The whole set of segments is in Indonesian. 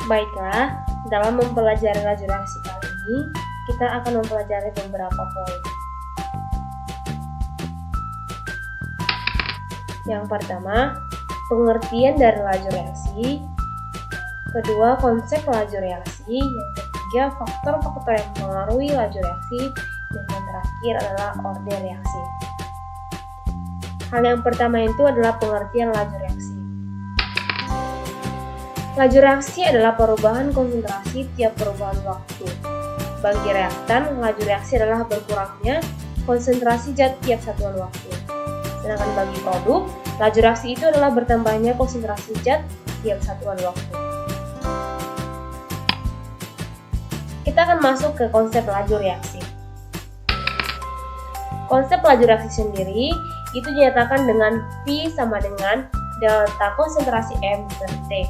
Baiklah, dalam mempelajari laju reaksi kali ini, kita akan mempelajari beberapa poin. Yang pertama, pengertian dari laju reaksi. Kedua, konsep laju reaksi. Yang ketiga, faktor-faktor yang mempengaruhi laju reaksi. Dan yang terakhir adalah orde reaksi. Hal yang pertama itu adalah pengertian laju reaksi. Laju reaksi adalah perubahan konsentrasi tiap perubahan waktu. Bagi reaktan, laju reaksi adalah berkurangnya konsentrasi zat tiap satuan waktu. Sedangkan bagi produk, laju reaksi itu adalah bertambahnya konsentrasi zat tiap satuan waktu. Kita akan masuk ke konsep laju reaksi. Konsep laju reaksi sendiri itu dinyatakan dengan V sama dengan delta konsentrasi M per T.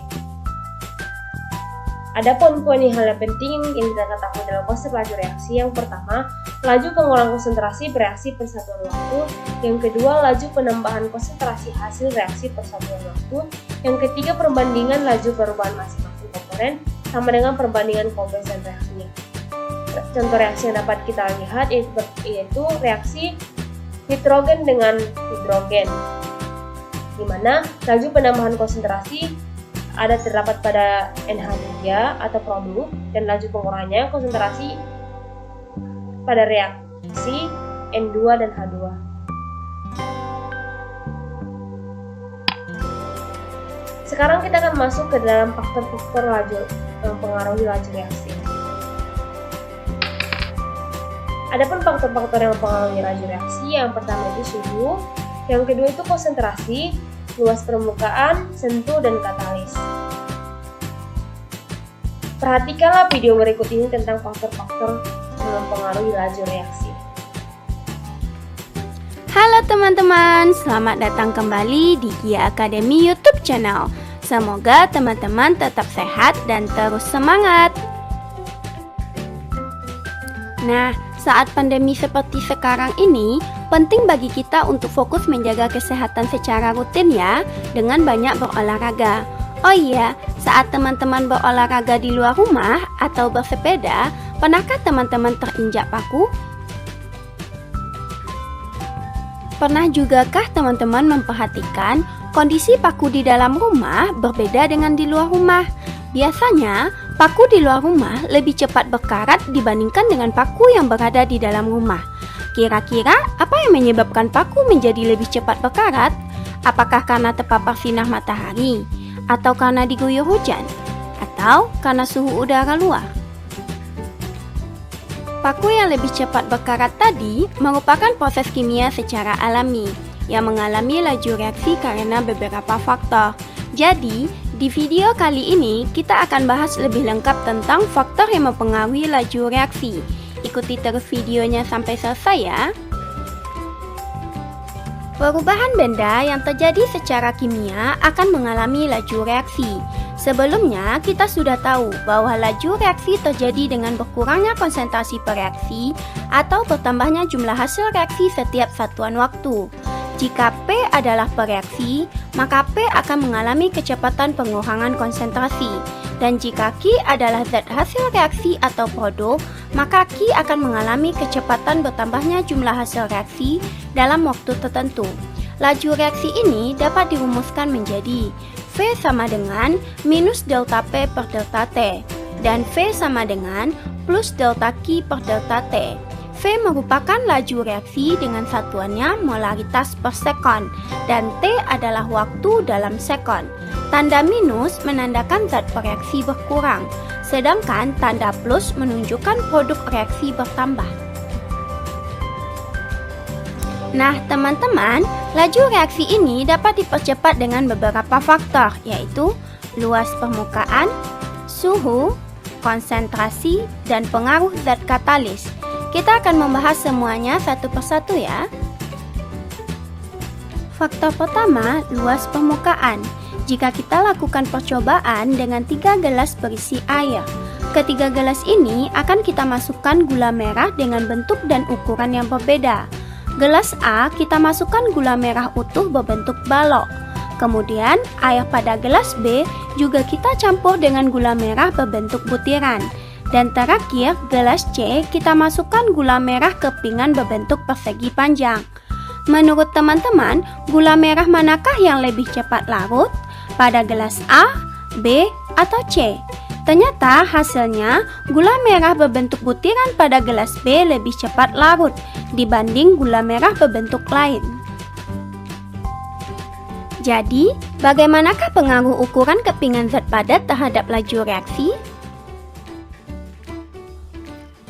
Ada poin-poin hal yang penting yang kita ketahui dalam konsep laju reaksi. Yang pertama, laju pengurangan konsentrasi bereaksi per satuan waktu. Yang kedua, laju penambahan konsentrasi hasil reaksi per satuan waktu. Yang ketiga, perbandingan laju perubahan masing-masing komponen sama dengan perbandingan komponen reaksinya. Contoh reaksi yang dapat kita lihat yaitu reaksi nitrogen dengan hidrogen, di mana laju penambahan konsentrasi terdapat pada NH3 atau produk, dan laju pengurangannya konsentrasi pada reaksi N2 dan H2. Sekarang kita akan masuk ke dalam faktor-faktor laju yang mempengaruhi laju reaksi. Adapun faktor-faktor yang mempengaruhi laju reaksi, yang pertama itu suhu, yang kedua itu konsentrasi, luas permukaan, sentuh, dan katalis. Perhatikanlah video berikut ini tentang faktor-faktor yang mempengaruhi laju reaksi. Halo teman-teman, selamat datang kembali di Gia Academy YouTube channel. Semoga teman-teman tetap sehat dan terus semangat. Nah, saat pandemi seperti sekarang ini, penting bagi kita untuk fokus menjaga kesehatan secara rutin ya, dengan banyak berolahraga. Oh iya, saat teman-teman berolahraga di luar rumah atau bersepeda, pernahkah teman-teman terinjak paku? Pernah jugakah teman-teman memperhatikan kondisi paku di dalam rumah berbeda dengan di luar rumah? Biasanya, paku di luar rumah lebih cepat berkarat dibandingkan dengan paku yang berada di dalam rumah. Kira-kira apa yang menyebabkan paku menjadi lebih cepat berkarat? Apakah karena terpapar sinar matahari? Atau karena diguyur hujan? Atau karena suhu udara luar? Paku yang lebih cepat berkarat tadi merupakan proses kimia secara alami yang mengalami laju reaksi karena beberapa faktor. Jadi, di video kali ini kita akan bahas lebih lengkap tentang faktor yang mempengaruhi laju reaksi. Ikuti terus videonya sampai selesai ya. Perubahan benda yang terjadi secara kimia akan mengalami laju reaksi. Sebelumnya, kita sudah tahu bahwa laju reaksi terjadi dengan berkurangnya konsentrasi per reaksi atau bertambahnya jumlah hasil reaksi setiap satuan waktu. Jika P adalah pereaksi, maka P akan mengalami kecepatan pengurangan konsentrasi. Dan jika Q adalah zat hasil reaksi atau produk, maka Q akan mengalami kecepatan bertambahnya jumlah hasil reaksi dalam waktu tertentu. Laju reaksi ini dapat dirumuskan menjadi V sama dengan minus delta P per delta T, dan V sama dengan plus delta Q per delta T. V merupakan laju reaksi dengan satuannya molaritas per sekon, dan T adalah waktu dalam sekon. Tanda minus menandakan zat bereaksi berkurang, sedangkan tanda plus menunjukkan produk reaksi bertambah. Nah, teman-teman, laju reaksi ini dapat dipercepat dengan beberapa faktor, yaitu luas permukaan, suhu, konsentrasi, dan pengaruh zat katalis. Kita akan membahas semuanya satu persatu ya. Faktor pertama, luas permukaan. Jika kita lakukan percobaan dengan 3 gelas berisi air, ketiga gelas ini akan kita masukkan gula merah dengan bentuk dan ukuran yang berbeda. Gelas A kita masukkan gula merah utuh berbentuk balok. Kemudian, air pada gelas B juga kita campur dengan gula merah berbentuk butiran. Dan terakhir, gelas C kita masukkan gula merah kepingan berbentuk persegi panjang. Menurut teman-teman, gula merah manakah yang lebih cepat larut? Pada gelas A, B, atau C? Ternyata hasilnya, gula merah berbentuk butiran pada gelas B lebih cepat larut dibanding gula merah berbentuk lain. Jadi, bagaimanakah pengaruh ukuran kepingan zat padat terhadap laju reaksi?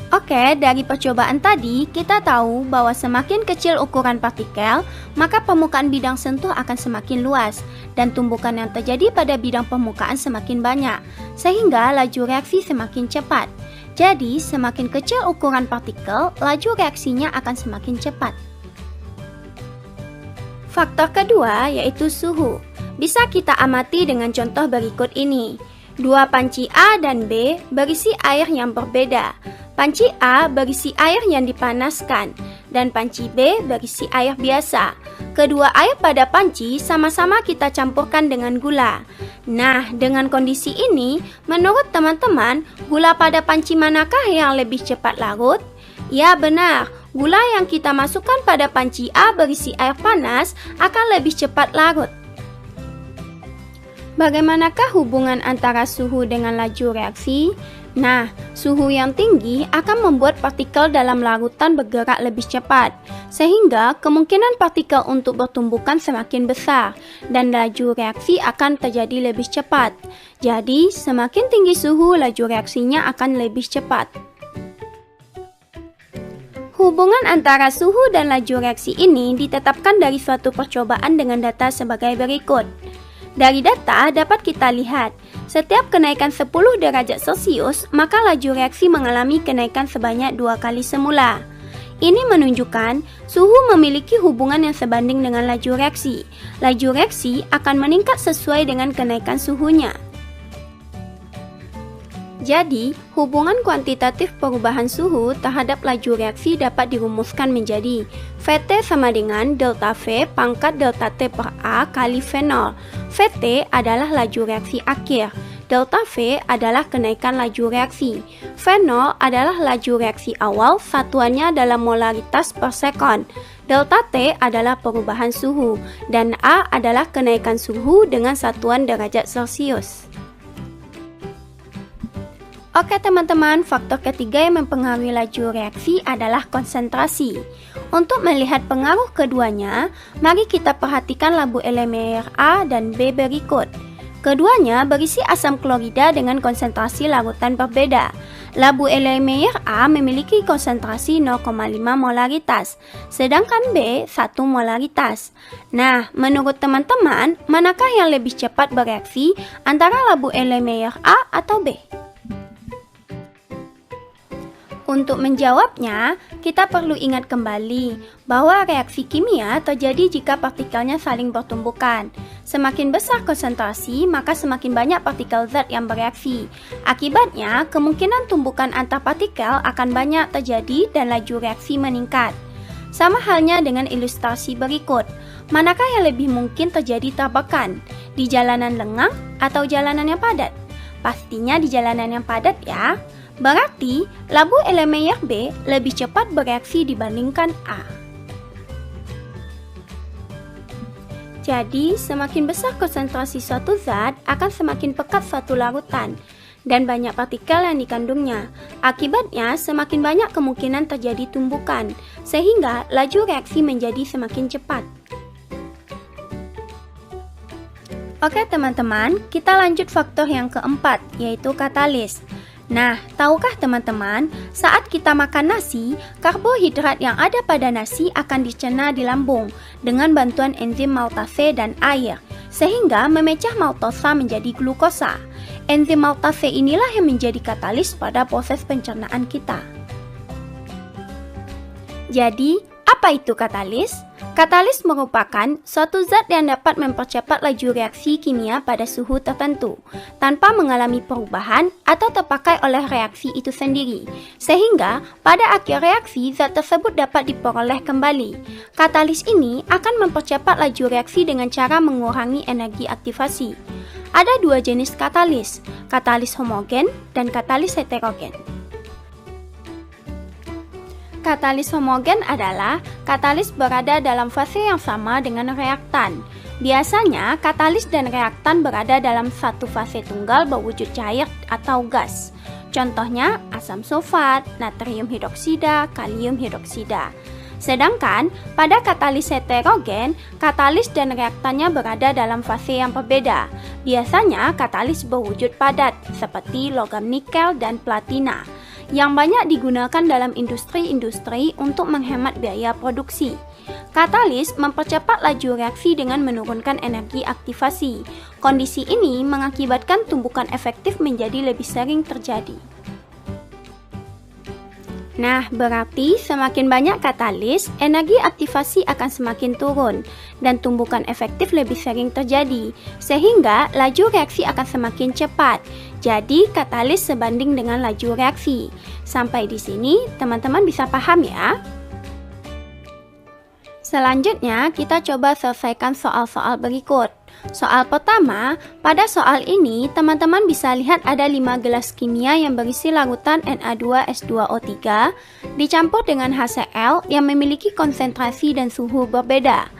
Oke, dari percobaan tadi, kita tahu bahwa semakin kecil ukuran partikel, maka permukaan bidang sentuh akan semakin luas, dan tumbukan yang terjadi pada bidang permukaan semakin banyak, sehingga laju reaksi semakin cepat. Jadi, semakin kecil ukuran partikel, laju reaksinya akan semakin cepat. Faktor kedua yaitu suhu. Bisa kita amati dengan contoh berikut ini. Dua panci A dan B berisi air yang berbeda. Panci A berisi air yang dipanaskan dan panci B berisi air biasa. Kedua air pada panci sama-sama kita campurkan dengan gula. Nah, dengan kondisi ini, menurut teman-teman, gula pada panci manakah yang lebih cepat larut? Ya benar, gula yang kita masukkan pada panci A berisi air panas akan lebih cepat larut. Bagaimanakah hubungan antara suhu dengan laju reaksi? Nah, suhu yang tinggi akan membuat partikel dalam larutan bergerak lebih cepat, sehingga kemungkinan partikel untuk bertumbukan semakin besar, dan laju reaksi akan terjadi lebih cepat. Jadi, semakin tinggi suhu, laju reaksinya akan lebih cepat. Hubungan antara suhu dan laju reaksi ini ditetapkan dari suatu percobaan dengan data sebagai berikut. Dari data dapat kita lihat, setiap kenaikan 10 derajat Celcius, maka laju reaksi mengalami kenaikan sebanyak 2 kali semula. Ini menunjukkan suhu memiliki hubungan yang sebanding dengan laju reaksi. Laju reaksi akan meningkat sesuai dengan kenaikan suhunya. Jadi, hubungan kuantitatif perubahan suhu terhadap laju reaksi dapat dirumuskan menjadi Vt sama dengan delta V pangkat delta T per A kali V0. Vt adalah laju reaksi akhir, delta V adalah kenaikan laju reaksi, V0 adalah laju reaksi awal, satuannya dalam molaritas per sekon. Delta T adalah perubahan suhu, dan A adalah kenaikan suhu dengan satuan derajat Celcius. Oke teman-teman, faktor ketiga yang mempengaruhi laju reaksi adalah konsentrasi. Untuk melihat pengaruh keduanya, mari kita perhatikan labu Erlenmeyer A dan B berikut. Keduanya berisi asam klorida dengan konsentrasi larutan berbeda. Labu Erlenmeyer A memiliki konsentrasi 0,5 molaritas, sedangkan B 1 molaritas. Nah, menurut teman-teman, manakah yang lebih cepat bereaksi antara labu Erlenmeyer A atau B? Untuk menjawabnya, kita perlu ingat kembali bahwa reaksi kimia terjadi jika partikelnya saling bertumbukan. Semakin besar konsentrasi, maka semakin banyak partikel zat yang bereaksi. Akibatnya, kemungkinan tumbukan antar partikel akan banyak terjadi dan laju reaksi meningkat. Sama halnya dengan ilustrasi berikut. Manakah yang lebih mungkin terjadi tabrakan? Di jalanan lengang atau jalanan yang padat? Pastinya di jalanan yang padat ya. Berarti, labu Erlenmeyer B lebih cepat bereaksi dibandingkan A. Jadi, semakin besar konsentrasi suatu zat akan semakin pekat suatu larutan dan banyak partikel yang dikandungnya. Akibatnya, semakin banyak kemungkinan terjadi tumbukan, sehingga laju reaksi menjadi semakin cepat. Oke teman-teman, kita lanjut faktor yang keempat, yaitu katalis. Nah, tahukah teman-teman, saat kita makan nasi, karbohidrat yang ada pada nasi akan dicerna di lambung dengan bantuan enzim maltase dan air, sehingga memecah maltosa menjadi glukosa. Enzim maltase inilah yang menjadi katalis pada proses pencernaan kita. Jadi, Apa itu katalis? Katalis merupakan suatu zat yang dapat mempercepat laju reaksi kimia pada suhu tertentu tanpa mengalami perubahan atau terpakai oleh reaksi itu sendiri, sehingga pada akhir reaksi zat tersebut dapat diperoleh kembali. Katalis ini akan mempercepat laju reaksi dengan cara mengurangi energi aktivasi. Ada dua jenis katalis, katalis homogen dan katalis heterogen. Katalis homogen adalah katalis berada dalam fase yang sama dengan reaktan. Biasanya, katalis dan reaktan berada dalam satu fase tunggal berwujud cair atau gas. Contohnya, asam sulfat, natrium hidroksida, kalium hidroksida. Sedangkan, pada katalis heterogen, katalis dan reaktannya berada dalam fase yang berbeda. Biasanya, katalis berwujud padat, seperti logam nikel dan platina, yang banyak digunakan dalam industri-industri untuk menghemat biaya produksi. Katalis mempercepat laju reaksi dengan menurunkan energi aktivasi. Kondisi ini mengakibatkan tumbukan efektif menjadi lebih sering terjadi. Nah, berarti semakin banyak katalis, energi aktivasi akan semakin turun dan tumbukan efektif lebih sering terjadi, sehingga laju reaksi akan semakin cepat. Jadi, katalis sebanding dengan laju reaksi. Sampai di sini, teman-teman bisa paham ya? Selanjutnya, kita coba selesaikan soal-soal berikut. Soal pertama, pada soal ini teman-teman bisa lihat ada 5 gelas kimia yang berisi larutan Na2S2O3 dicampur dengan HCl yang memiliki konsentrasi dan suhu berbeda.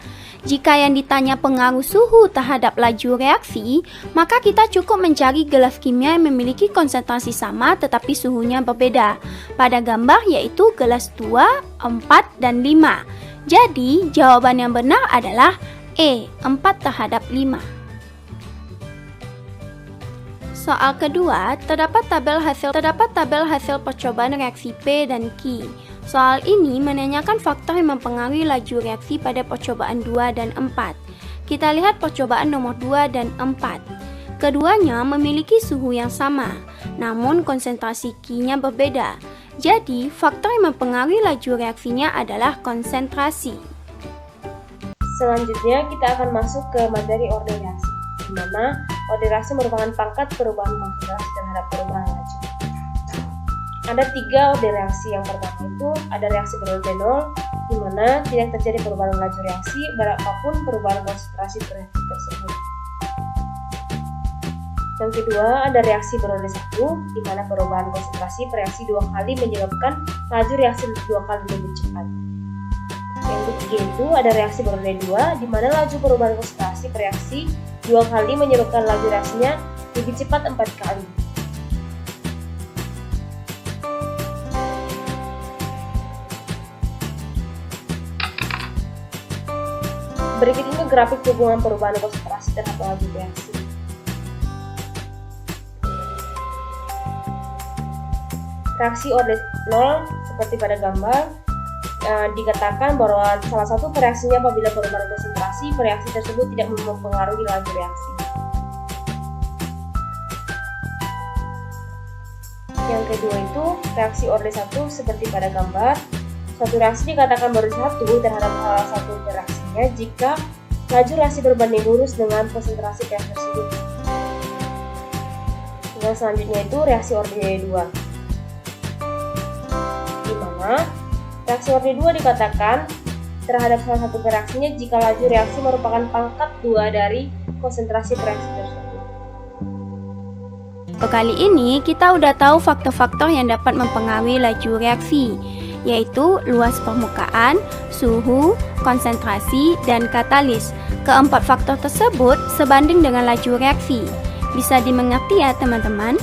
Jika yang ditanya pengaruh suhu terhadap laju reaksi, maka kita cukup mencari gelas kimia yang memiliki konsentrasi sama tetapi suhunya berbeda. Pada gambar yaitu gelas 2, 4, dan 5. Jadi, jawaban yang benar adalah E, 4 terhadap 5. Soal kedua, terdapat tabel hasil percobaan reaksi P dan Q. Soal ini menanyakan faktor yang mempengaruhi laju reaksi pada percobaan 2 dan 4. Kita lihat percobaan nomor 2 dan 4. Keduanya memiliki suhu yang sama, namun konsentrasi Q-nya berbeda. Jadi, faktor yang mempengaruhi laju reaksinya adalah konsentrasi. Selanjutnya kita akan masuk ke materi orde reaksi, di mana orde reaksi merupakan pangkat perubahan konsentrasi terhadap perubahan laju. Ada 3 orde reaksi. Yang pertama itu ada reaksi berorde nol, di mana tidak terjadi perubahan laju reaksi berapapun perubahan konsentrasi reaksi tersebut. Yang kedua ada reaksi berorde 1, di mana perubahan konsentrasi reaksi 2 kali menyebabkan laju reaksi 2 kali lebih cepat. Yang ketiga itu ada reaksi berorde 2, di mana laju perubahan konsentrasi reaksi 2 kali menyebabkan laju reaksinya lebih cepat 4 kali. Berikut ini grafik hubungan perubahan konsentrasi terhadap laju reaksi. Reaksi orde 0 seperti pada gambar dikatakan bahwa salah satu reaksinya apabila perubahan konsentrasi reaksi tersebut tidak mempengaruhi laju reaksi. Yang kedua itu reaksi orde 1 seperti pada gambar. Suatu reaksi dikatakan berorde 1 terhadap salah satu reaksinya jika laju reaksi berbanding lurus dengan konsentrasi reaksi tersebut. Yang selanjutnya itu reaksi orde 2. Di mana reaksi orde 2 dikatakan terhadap salah satu reaksinya jika laju reaksi merupakan pangkat 2 dari konsentrasi reaksi tersebut. Kali ini kita udah tahu faktor-faktor yang dapat mempengaruhi laju reaksi, yaitu luas permukaan, suhu, konsentrasi, dan katalis. Keempat faktor tersebut sebanding dengan laju reaksi. Bisa dimengerti ya teman-teman?